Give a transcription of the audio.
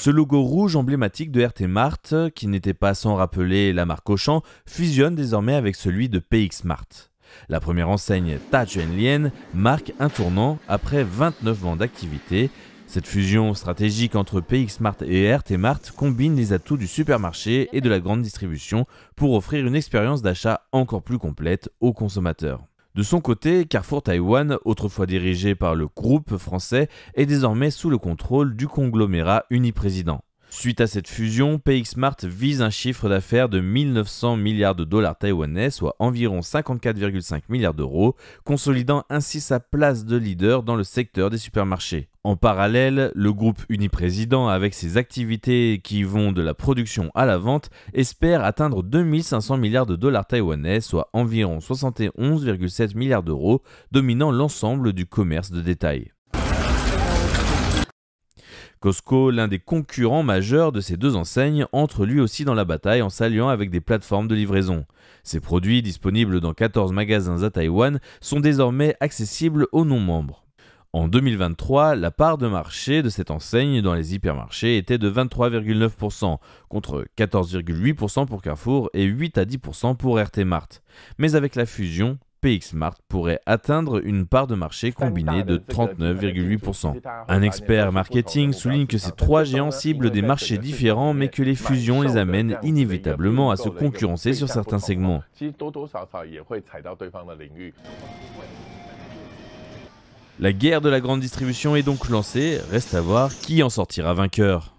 Ce logo rouge emblématique de RT Mart, qui n'était pas sans rappeler la marque Auchan, fusionne désormais avec celui de PX Mart. La première enseigne Tajuan marque un tournant après 29 ans d'activité. Cette fusion stratégique entre PX Mart et RT Mart combine les atouts du supermarché et de la grande distribution pour offrir une expérience d'achat encore plus complète aux consommateurs. De son côté, Carrefour Taïwan, autrefois dirigé par le groupe français, est désormais sous le contrôle du conglomérat Uniprésident. Suite à cette fusion, PX Mart vise un chiffre d'affaires de 1900 milliards de dollars taïwanais, soit environ 54,5 milliards d'euros, consolidant ainsi sa place de leader dans le secteur des supermarchés. En parallèle, le groupe Uniprésident, avec ses activités qui vont de la production à la vente, espère atteindre 2500 milliards de dollars taïwanais, soit environ 71,7 milliards d'euros, dominant l'ensemble du commerce de détail. Costco, l'un des concurrents majeurs de ces deux enseignes, entre lui aussi dans la bataille en s'alliant avec des plateformes de livraison. Ces produits, disponibles dans 14 magasins à Taïwan, sont désormais accessibles aux non-membres. En 2023, la part de marché de cette enseigne dans les hypermarchés était de 23,9%, contre 14,8% pour Carrefour et 8 à 10% pour RT Mart. Mais avec la fusion, PX Mart pourrait atteindre une part de marché combinée de 39,8%. Un expert marketing souligne que ces trois géants ciblent des marchés différents, mais que les fusions les amènent inévitablement à se concurrencer sur certains segments. La guerre de la grande distribution est donc lancée, reste à voir qui en sortira vainqueur.